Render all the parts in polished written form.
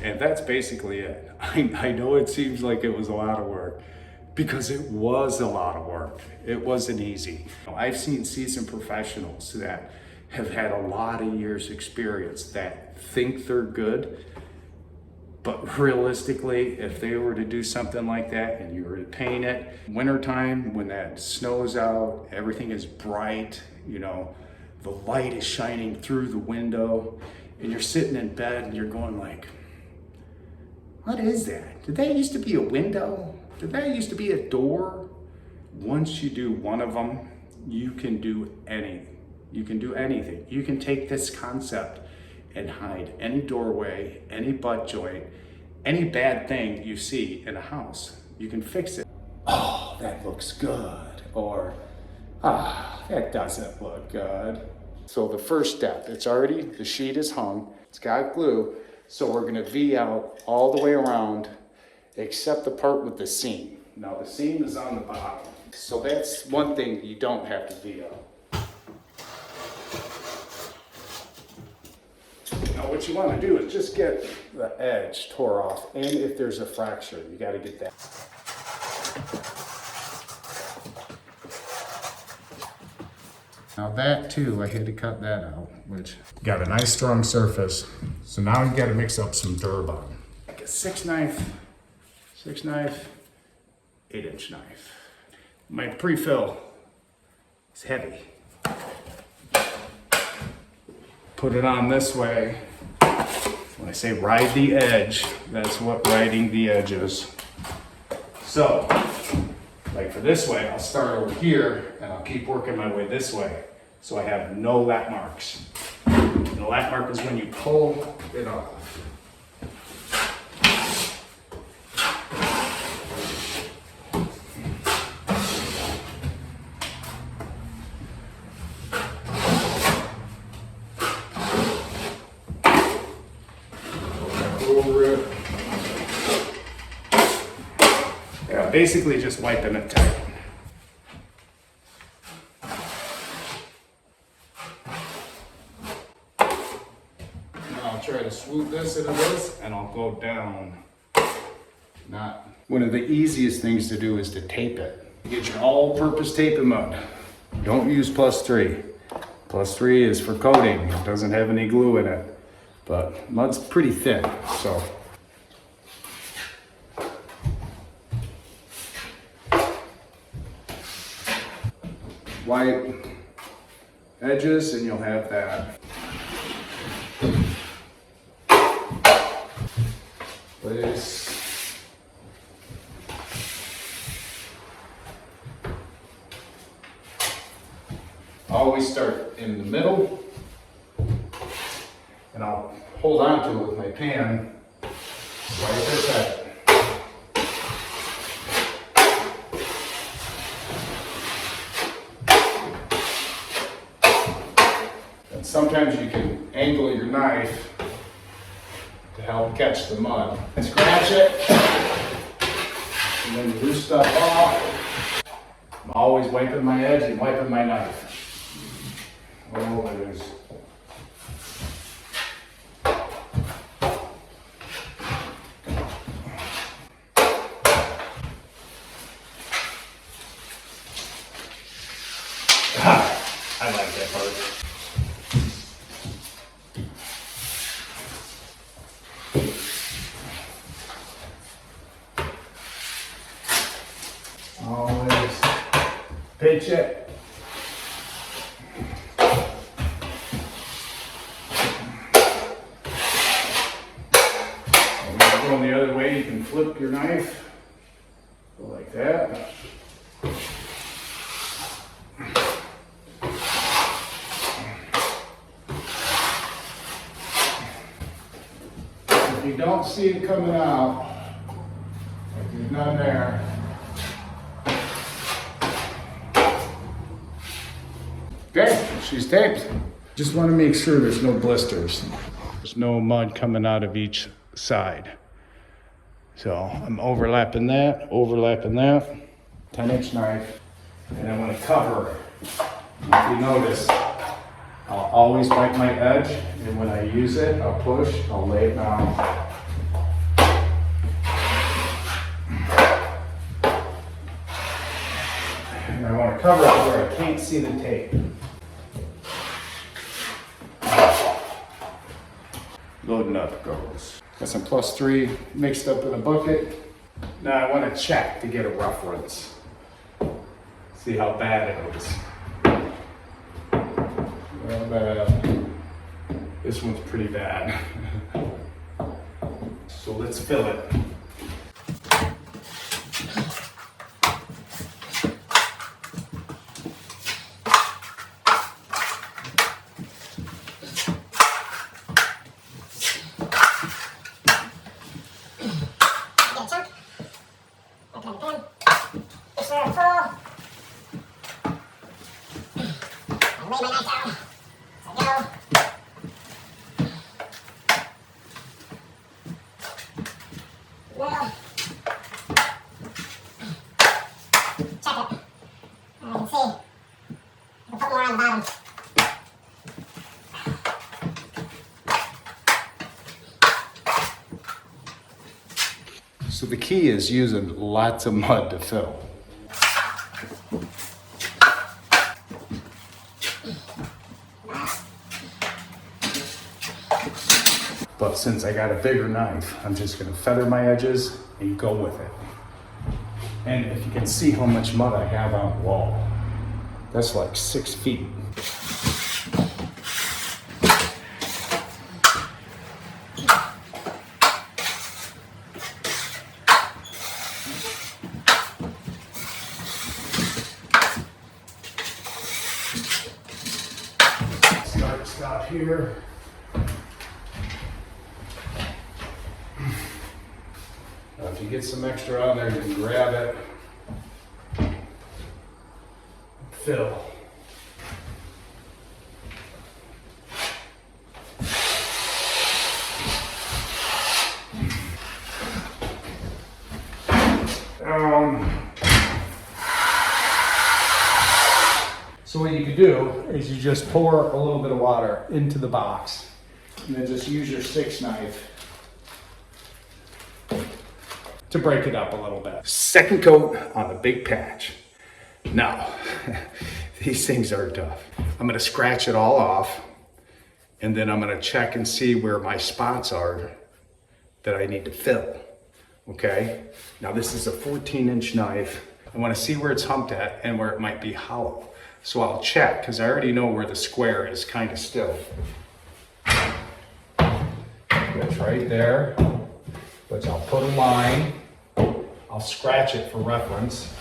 And that's basically it. I know it seems like it was a lot of work, because it was a lot of work. It wasn't easy. I've seen seasoned professionals that have had a lot of years experience that think they're good, but realistically, if they were to do something like that and you were to paint it, wintertime when that snow's out, everything is bright, you know, the light is shining through the window, and you're sitting in bed and you're going like, what is that? Did that used to be a window? Did that used to be a door? Once you do one of them, you can do anything. You can do anything. You can take this concept and hide any doorway, any butt joint, any bad thing you see in a house. You can fix it. Oh, that looks good. Or, that doesn't look good. So the first step, the sheet is hung, it's got glue, so we're gonna V out all the way around, except the part with the seam. Now the seam is on the bottom, so that's one thing you don't have to V out. Now what you want to do is just get the edge tore off, and if there's a fracture, you got to get that. Now that too, I had to cut that out, which got a nice strong surface. So now you got to mix up some Durbon. Like a six knife, 8-inch knife. My pre-fill is heavy. Put it on this way. When I say ride the edge, that's what riding the edge is. So, like for this way, I'll start over here and I'll keep working my way this way. So I have no lap marks. And the lap mark is when you pull it off. Yeah, basically just wiping it tight. Now I'll try to swoop this into this and I'll go down. One of the easiest things to do is to tape it. You get your all-purpose taping mud. Don't use +3. +3 is for coating. It doesn't have any glue in it. But mud's pretty thin, so. White edges and you'll have that. Place. Always start in the middle, and I'll hold on to it with my pan right at that. And sometimes you can angle your knife to help catch the mud. And scratch it, and then you loose stuff off. I'm always wiping my edge and wiping my knife. Oh, it is. I like that part. Always pitch it. Going the other way, you can flip your knife, go like that. If you don't see it coming out, like there's none there, okay, she's taped. Just want to make sure there's no blisters. There's no mud coming out of each side. So I'm overlapping that, 10-inch knife, and then when I cover, if you notice, I'll always wipe my edge, and when I use it, I'll push, I'll lay it down, cover it where I can't see the tape. Loading up goes. Got some +3 mixed up in a bucket. Now I want to check to get a reference. See how bad it is. Well, bad. This one's pretty bad. So let's fill it. So the key is using lots of mud to fill. But since I got a bigger knife, I'm just gonna feather my edges and go with it. And if you can see how much mud I have on the wall, that's like 6 feet. Stop here. Now if you get some extra on there, you can grab it. Fill. So what you can do is you just pour a little bit of water into the box and then just use your 6 knife to break it up a little bit. Second coat on the big patch. Now, these things are tough. I'm gonna scratch it all off and then I'm gonna check and see where my spots are that I need to fill, okay? Now this is a 14-inch knife. I wanna see where it's humped at and where it might be hollow. So I'll check, because I already know where the square is kind of still. It's right there, but I'll put a line. I'll scratch it for reference.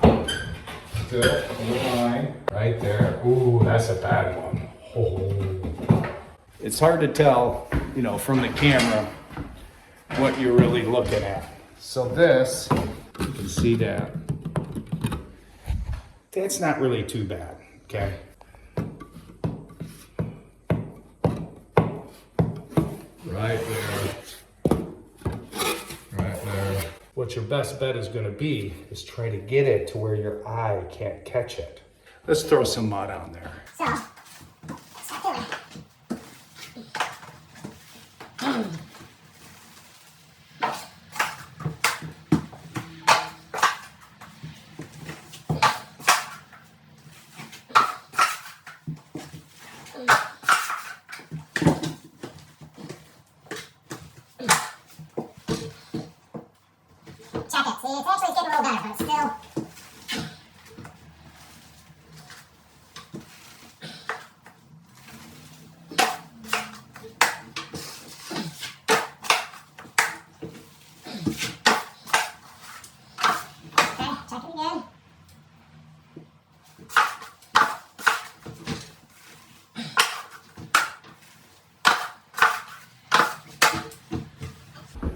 Good, put a line right there. Ooh, that's a bad one. Oh. It's hard to tell, you know, from the camera what you're really looking at. So this, you can see that. That's not really too bad, okay? Right there. Right there. What your best bet is gonna be is try to get it to where your eye can't catch it. Let's throw some mud on there. So, stop doing it. Check it. See, it's actually getting a little better, but still.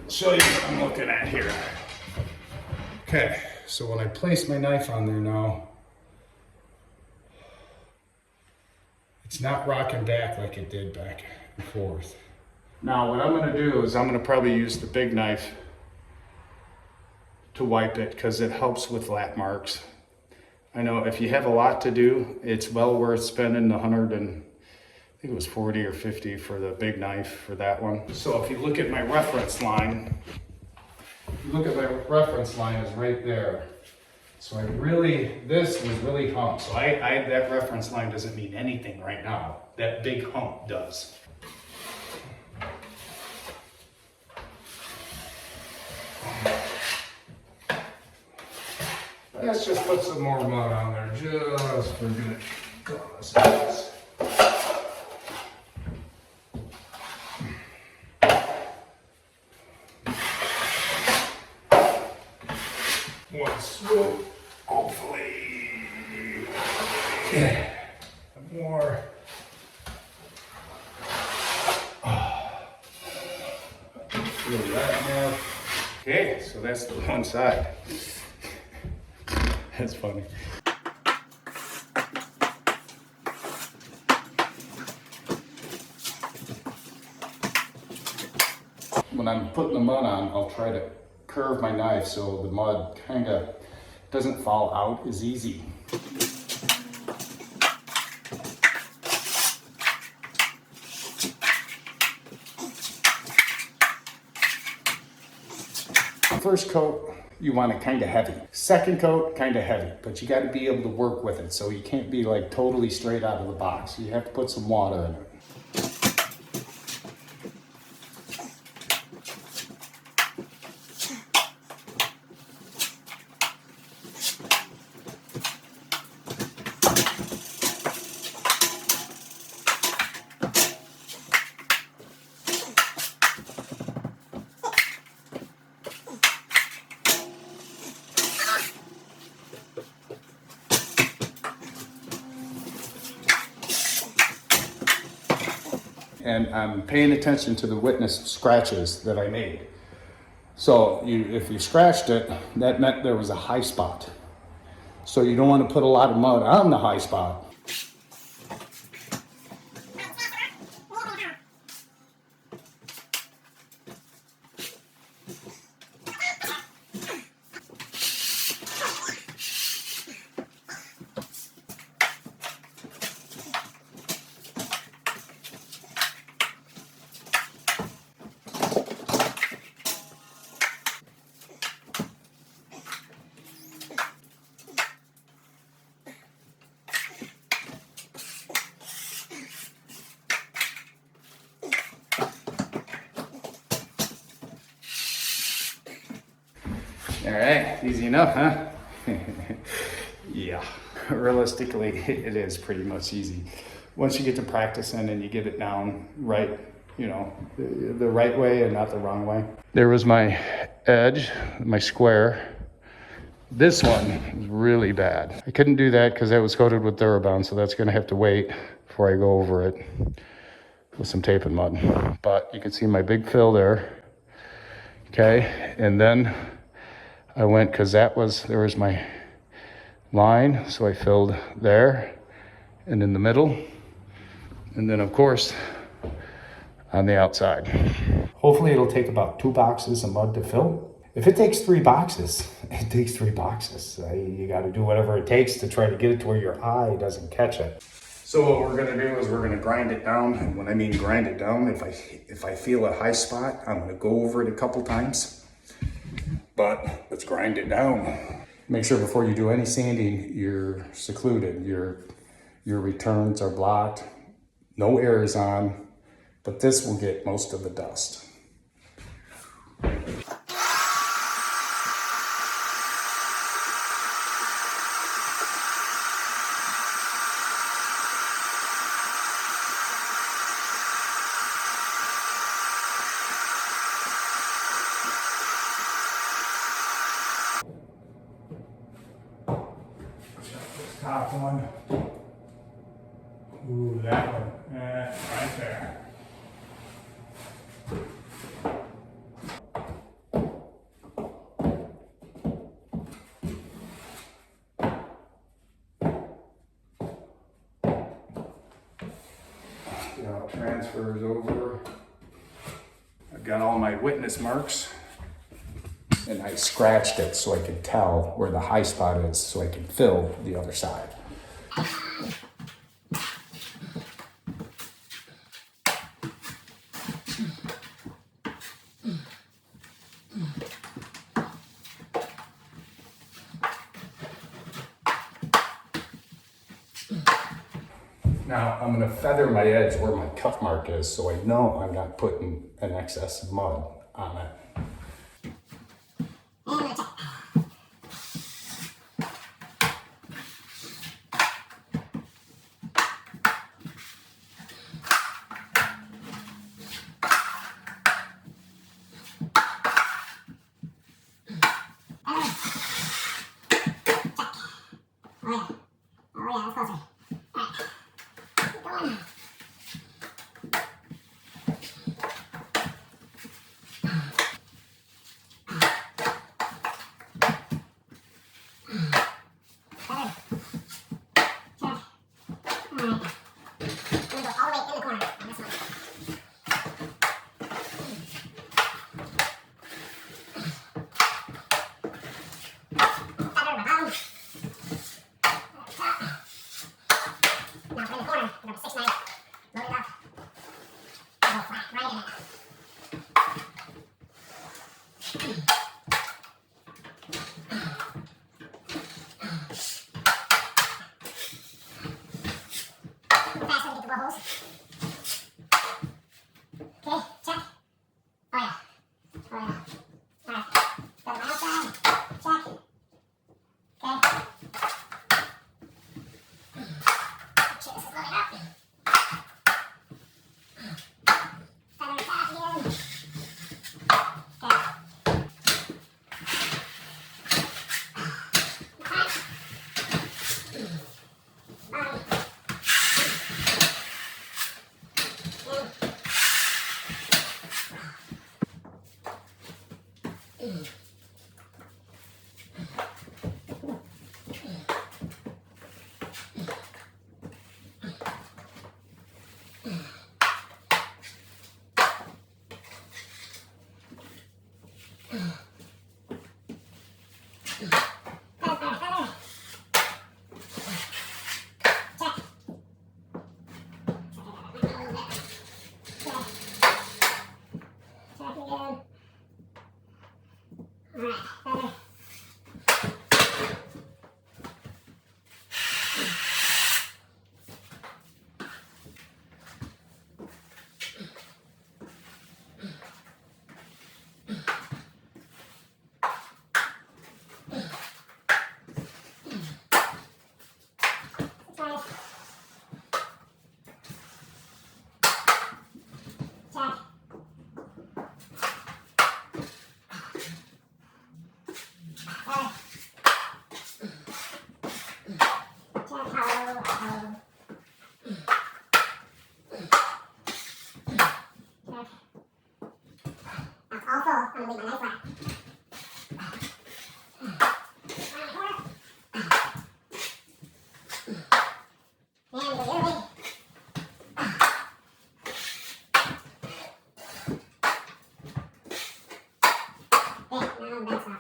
Show you what I'm looking at here. Okay, so when I place my knife on there now, it's not rocking back like it did back and forth. Now what I'm gonna do is I'm gonna probably use the big knife to wipe it because it helps with lap marks. I know if you have a lot to do, it's well worth spending the 100 and I think it was 40 or 50 for the big knife for that one. So if you look at my reference line, is right there. So this was really humped. So that reference line doesn't mean anything right now. That big hump does. Let's just put some more mud on there, just for good goodness. One swoop, hopefully. Yeah. More. Really that more. Okay, so that's the one side. That's funny. When I'm putting the mud on, I'll try to curve my knife so the mud kind of doesn't fall out as easy. First coat, you want it kind of heavy. Second coat, kind of heavy, but you got to be able to work with it. So you can't be like totally straight out of the box. You have to put some water in it. And I'm paying attention to the witness scratches that I made. So if you scratched it, that meant there was a high spot. So you don't want to put a lot of mud on the high spot. All right, easy enough, huh? Yeah, realistically, it is pretty much easy. Once you get to practicing and you get it down right, you know, the right way and not the wrong way. There was my edge, my square. This one is really bad. I couldn't do that because that was coated with Durabound, so that's gonna have to wait before I go over it with some tape and mud. But you can see my big fill there. Okay, and then I went, because there was my line, so I filled there and in the middle, and then of course on the outside. Hopefully it'll take about 2 boxes of mud to fill. If it takes 3 boxes, it takes 3 boxes. You got to do whatever it takes to try to get it to where your eye doesn't catch it. So what we're gonna do is we're gonna grind it down, and when I mean grind it down, if I feel a high spot, I'm gonna go over it a couple times. But let's grind it down. Make sure before you do any sanding, you're secluded. Your returns are blocked. No air is on, but this will get most of the dust. Top one. Ooh, that one. Right there. See how it transfers over. I've got all my witness marks. And I scratched it so I could tell where the high spot is so I can fill the other side. Now I'm gonna feather my edge where my cuff mark is so I know I'm not putting an excess mud on it. And I'm gonna check. Oh yeah. Oh yeah, that's closer. Alright. Keep going. Better. Check. Alright. I'm gonna go all the way in the corner on this one. Better, bottom. Top. Now put in the corner. We're gonna 6 knife. Load it up. Go flat right in it. Fast way to get the blow holes. Okay, check. Oh yeah. Oh yeah. Alright. Go to my outside. Check. Okay. Make sure this is loaded up. Feather it back again. Okay. I'm gonna leave my knife flat. And go the other way. Okay, now that's up. Closer.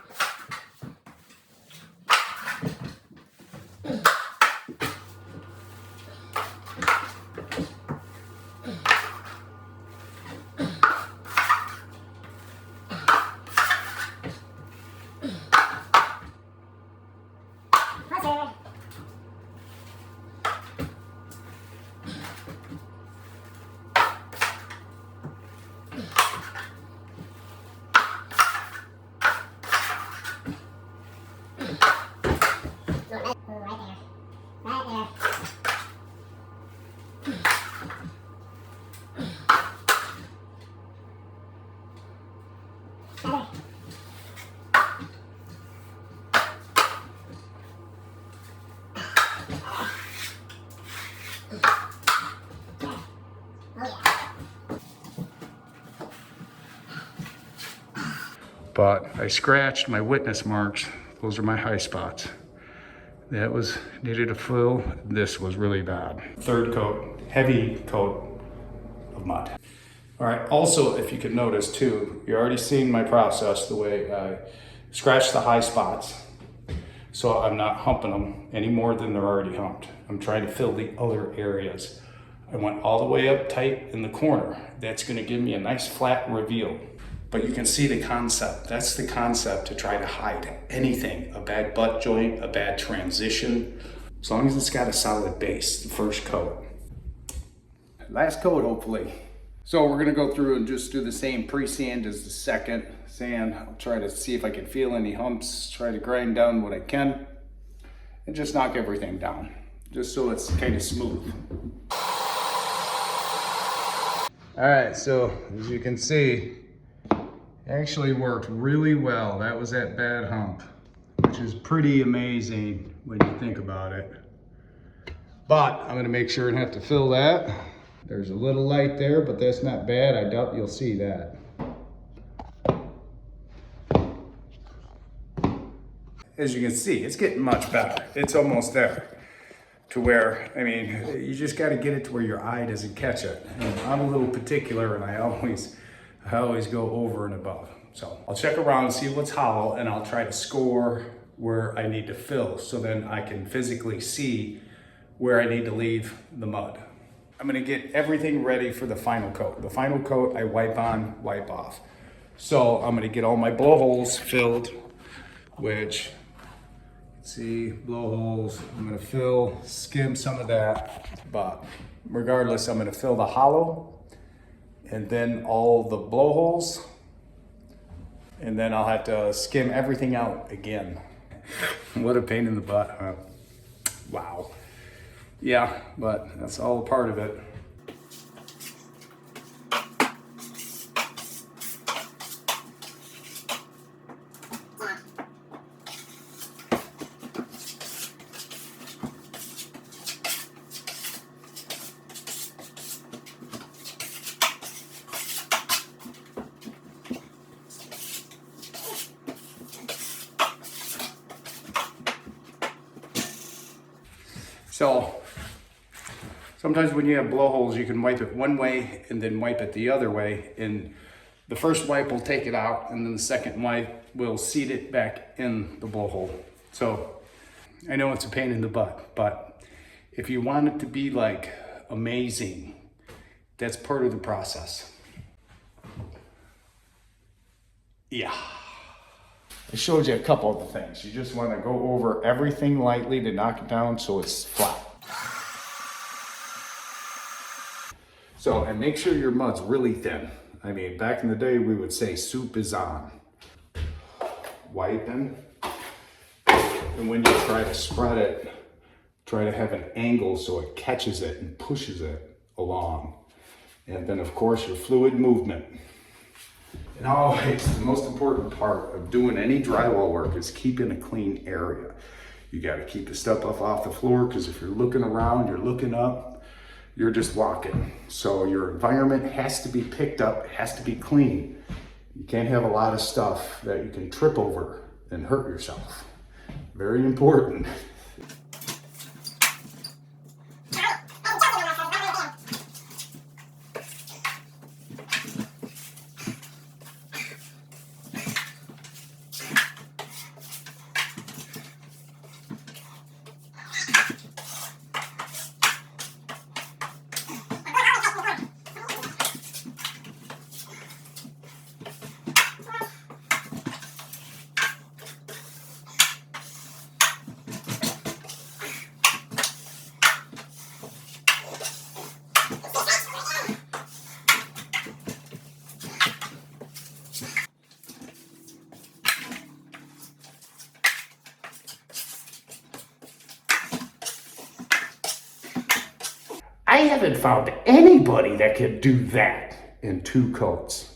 Right there. Right there. Better. But I scratched my witness marks. Those are my high spots. That was needed a fill. This was really bad. Third coat, heavy coat of mud. All right, also, if you could notice too, you're already seeing my process, the way I scratch the high spots. So I'm not humping them any more than they're already humped. I'm trying to fill the other areas. I went all the way up tight in the corner. That's gonna give me a nice flat reveal. But you can see the concept. That's the concept, to try to hide anything, a bad butt joint, a bad transition. As long as it's got a solid base, the first coat. last coat hopefully. So we're gonna go through and just do the same pre-sand as the second sand. I'll try to see if I can feel any humps, try to grind down what I can, and just knock everything down, just so it's kind of smooth. All right, so as you can see, it actually worked really well. That was that bad hump, which is pretty amazing when you think about it. But I'm gonna make sure and have to fill that. There's a little light there, but that's not bad. I doubt you'll see that. As you can see, it's getting much better. It's almost there to where, I mean, you just gotta get it to where your eye doesn't catch it. And I'm a little particular and I always go over and above. So I'll check around and see what's hollow and I'll try to score where I need to fill so then I can physically see where I need to leave the mud. I'm gonna get everything ready for the final coat. The final coat I wipe on, wipe off. So I'm gonna get all my blowholes filled, which, see, blowholes, I'm gonna fill, skim some of that, but regardless, I'm gonna fill the hollow and then all the blowholes, and then I'll have to skim everything out again. What a pain in the butt, huh? Wow. Yeah, but that's all a part of it. So sometimes when you have blowholes, you can wipe it one way and then wipe it the other way. And the first wipe will take it out and then the second wipe will seat it back in the blowhole. So I know it's a pain in the butt, but if you want it to be like amazing, that's part of the process. Yeah. I showed you a couple of the things. You just want to go over everything lightly to knock it down so it's flat. So, and make sure your mud's really thin. I mean, back in the day, we would say soup is on. Wiping. And when you try to spread it, try to have an angle so it catches it and pushes it along. And then of course your fluid movement. And always, the most important part of doing any drywall work is keeping a clean area. You gotta keep the stuff up off the floor, because if you're looking around, you're looking up, you're just walking. So your environment has to be picked up, it has to be clean. You can't have a lot of stuff that you can trip over and hurt yourself. Very important. I haven't found anybody that can do that in 2 coats,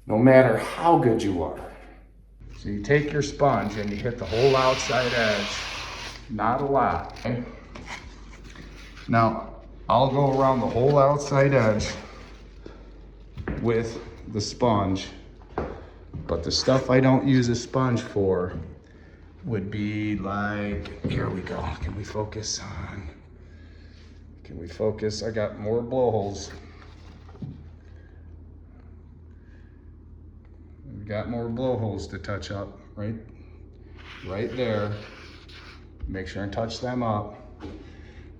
no matter how good you are. So you take your sponge and you hit the whole outside edge, not a lot. Okay? Now, I'll go around the whole outside edge with the sponge, but the stuff I don't use a sponge for would be like, here we go, can we focus? I got more blowholes. We've got more blowholes to touch up, right there. Make sure and touch them up.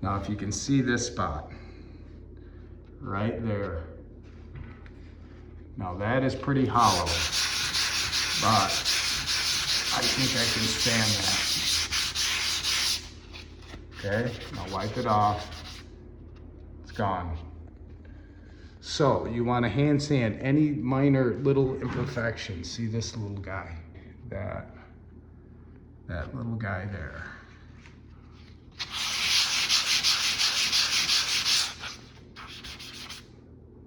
Now, if you can see this spot, right there. Now that is pretty hollow, but I think I can stand that. Okay, now wipe it off. It's gone. So you want to hand sand any minor little imperfections. See this little guy, that little guy there.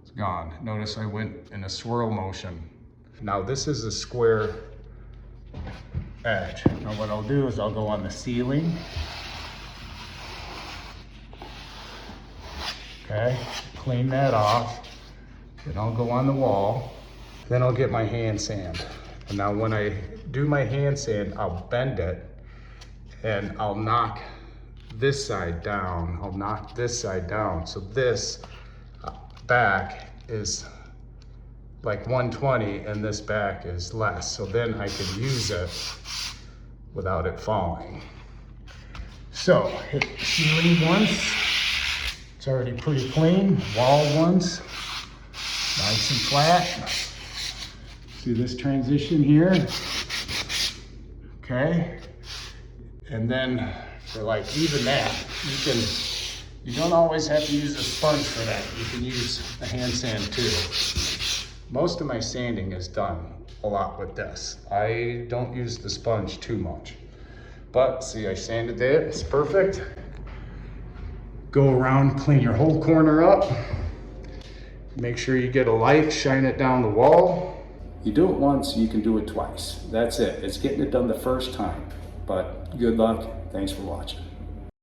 It's gone. Notice I went in a swirl motion. Now this is a square edge. Now what I'll do is I'll go on the ceiling. Okay, clean that off. Then I'll go on the wall. Then I'll get my hand sand. And now when I do my hand sand, I'll bend it and I'll knock this side down. I'll knock this side down. So this back is like 120 and this back is less. So then I can use it without it falling. So hit ceiling once. It's already pretty clean. Wall once. Nice and flat. See this transition here? Okay. And then for like even that, you don't always have to use a sponge for that. You can use a hand sand too. Most of my sanding is done a lot with this. I don't use the sponge too much. But see, I sanded it, it's perfect. Go around, clean your whole corner up. Make sure you get a light, shine it down the wall. You do it once, you can do it twice. That's it. It's getting it done the first time. But good luck. Thanks for watching.